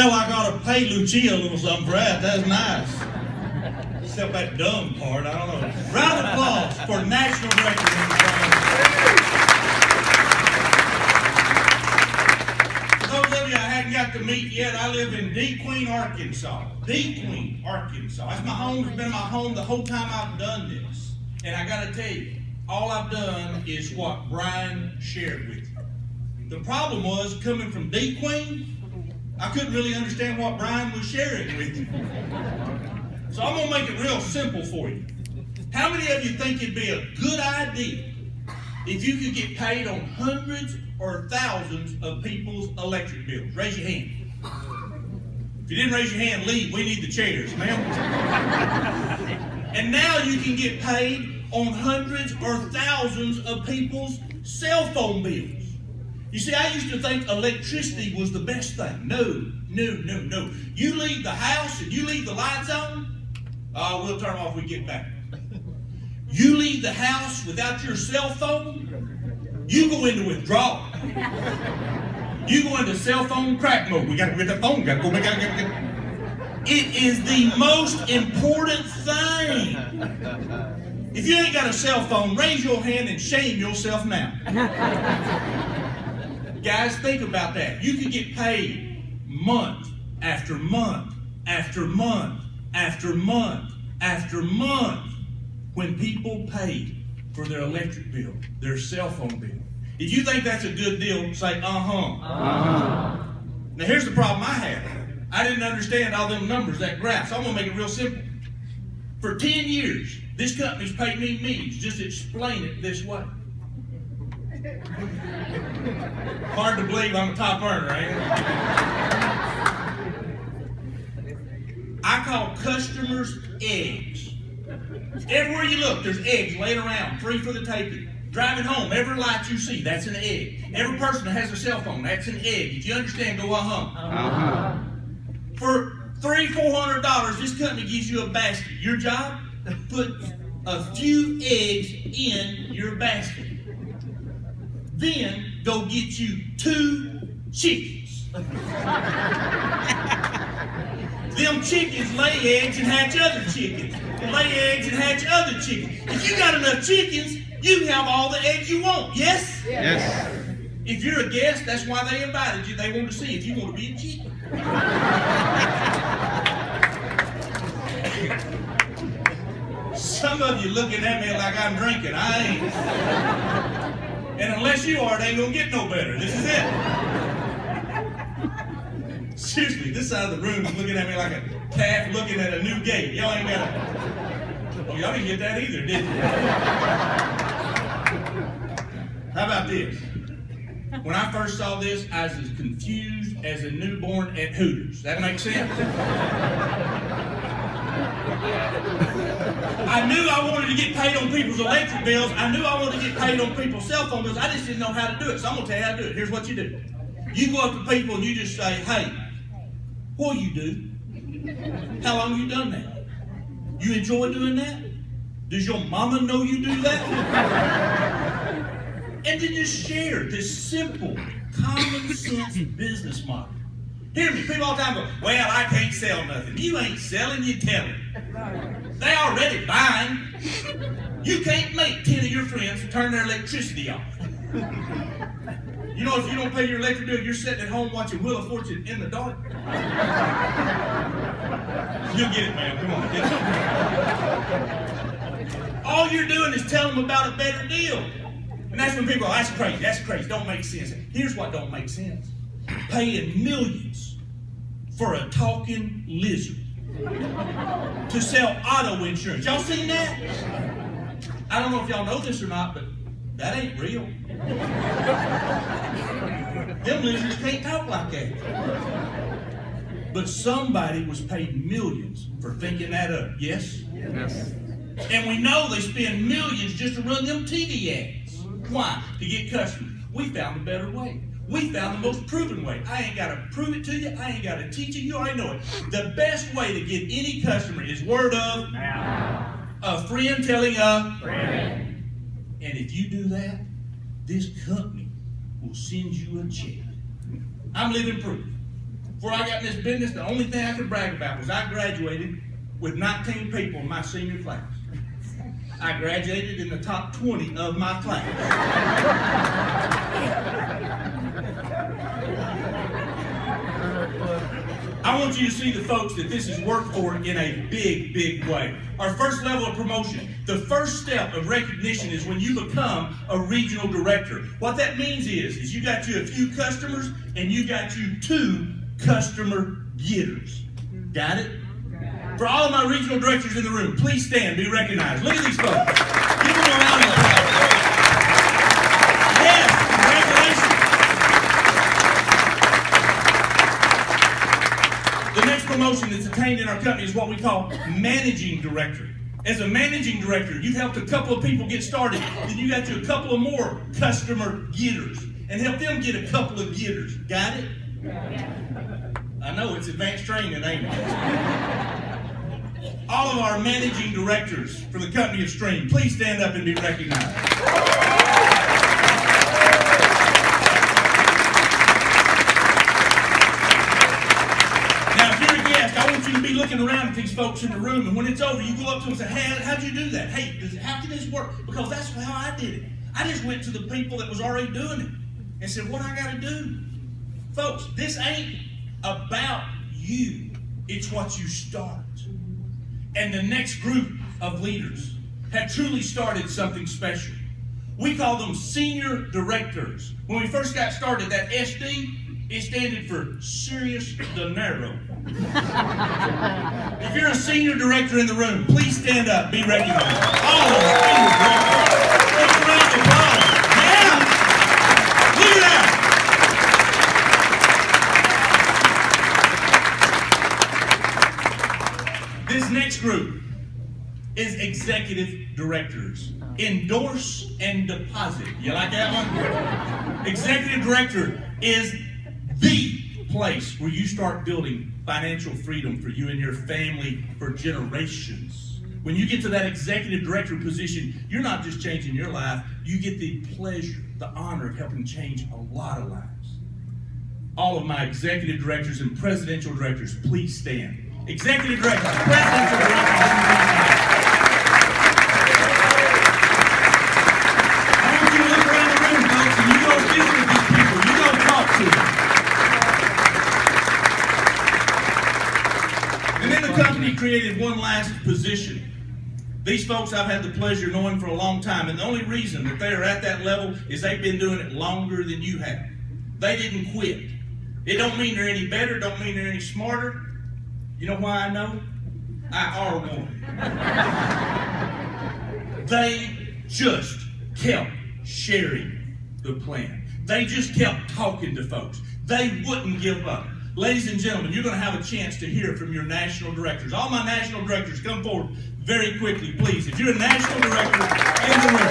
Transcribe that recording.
felt like I ought to pay Lucia a little something for that. That's nice. Except that dumb part, I don't know. Round of applause for national record in the song. For those of you I hadn't got to meet yet, I live in Deep Queen, Arkansas. Deep Queen, Arkansas. That's my home. It's been my home the whole time I've done this. And I got to tell you, all I've done is what Brian shared with you. The problem was, coming from Deep Queen, I couldn't really understand what Brian was sharing with you. So I'm going to make it real simple for you. How many of you think it'd be a good idea if you could get paid on hundreds or thousands of people's electric bills? Raise your hand. If you didn't raise your hand, leave. We need the chairs, ma'am. And now you can get paid on hundreds or thousands of people's cell phone bills. You see, I used to think electricity was the best thing. No. You leave the house and you leave the lights on, we'll turn them off when we get back. You leave the house without your cell phone, you go into withdrawal. You go into cell phone crack mode. We got to get that phone. Got to go. It is the most important thing. If you ain't got a cell phone, raise your hand and shame yourself now. Guys, think about that. You could get paid month after month after month after month after month when people paid for their electric bill, their cell phone bill. If you think that's a good deal, say, Now here's the problem I had. I didn't understand all them numbers, that graph, so I'm going to make it real simple. For 10 years, this company's paid me millions. Just explain it this way. Hard to believe I'm a top earner, ain't it? I call customers eggs. Everywhere you look, there's eggs laying around, free for the taking. Driving home, every light you see, that's an egg. Every person that has a cell phone, that's an egg. If you understand, go For $300-400, this company gives you a basket. Your job? Put a few eggs in your basket. Then go get you 2 chickens. Them chickens lay eggs and hatch other chickens. Lay eggs and hatch other chickens. If you got enough chickens, you can have all the eggs you want. Yes? Yes. If you're a guest, that's why they invited you. They want to see if you want to be a chicken. Some of you looking at me like I'm drinking. I ain't. And unless you are, it ain't gonna get no better. This is it. Seriously, this side of the room is looking at me like a calf looking at a new gate. Y'all ain't got a... Oh, y'all didn't get that either, did you? How about this? When I first saw this, I was as confused as a newborn at Hooters. That makes sense? I knew I wanted to get paid on people's electric bills. I knew I wanted to get paid on people's cell phone bills. I just didn't know how to do it. So I'm going to tell you how to do it. Here's what you do. You go up to people and you just say, hey, what do you do? How long have you done that? You enjoy doing that? Does your mama know you do that? And then just share this simple, common sense business model. Hear me, people all the time go, well, I can't sell nothing. You ain't selling, you telling. They already buying. You can't make 10 of your friends turn their electricity off. You know, if you don't pay your electric bill, you're sitting at home watching Wheel of Fortune in the dark. You'll get it, man. Come on, get it. All you're doing is telling them about a better deal. And that's when people go, that's crazy, don't make sense. Here's what don't make sense. Paying millions for a talking lizard to sell auto insurance. Y'all seen that? I don't know if y'all know this or not, but that ain't real. Them lizards can't talk like that. But somebody was paid millions for thinking that up. Yes? Yes. And we know they spend millions just to run them TV ads. Why? To get customers. We found a better way. We found the most proven way. I ain't got to prove it to you. I ain't got to teach it. You already know it. The best way to get any customer is word of mouth. A friend telling a friend. And if you do that, this company will send you a check. I'm living proof. Before I got in this business, the only thing I could brag about was I graduated with 19 people in my senior class. I graduated in the top 20 of my class. I want you to see the folks that this is worked for in a big, big way. Our first level of promotion, the first step of recognition is when you become a regional director. What that means is you got you a few customers and you got you 2 customer getters. Got it? For all of my regional directors in the room, please stand, be recognized. Look at these folks. Give them a round of applause. Yes, congratulations. The next promotion that's attained in our company is what we call managing director. As a managing director, you've helped a couple of people get started. Then you got you a couple of more customer getters and help them get a couple of getters. Got it? Yeah. I know, it's advanced training, ain't it? All of our managing directors for the company of Stream, please stand up and be recognized. Now, if you're a guest, I want you to be looking around at these folks in the room, and when it's over, you go up to them and say, hey, how'd you do that? Hey, how can this work? Because that's how I did it. I just went to the people that was already doing it and said, what I got to do? Folks, this ain't about you. It's what you start. And the next group of leaders have truly started something special. We call them senior directors. When we first got started, that SD, it standed for serious dinero. If you're a senior director in the room, please stand up, be recognized. All of them, senior directors. Let's round of applause. Yeah! Look at that! This next group is executive directors. Endorse and deposit. You like that one? Executive director is the place where you start building financial freedom for you and your family for generations. When you get to that executive director position, you're not just changing your life, you get the pleasure, the honor of helping change a lot of lives. All of my executive directors and presidential directors, please stand. Executive directors, presidential directors. I want you to look around the room, folks, and you go visit with these people. You go talk to them. And then the company created one last position. These folks I've had the pleasure of knowing for a long time, and the only reason that they are at that level is they've been doing it longer than you have. They didn't quit. It don't mean they're any better, don't mean they're any smarter. You know why I know? I are one. They just kept sharing the plan. They just kept talking to folks. They wouldn't give up. Ladies and gentlemen, you're going to have a chance to hear from your national directors. All my national directors, come forward very quickly, please. If you're a national director in the room,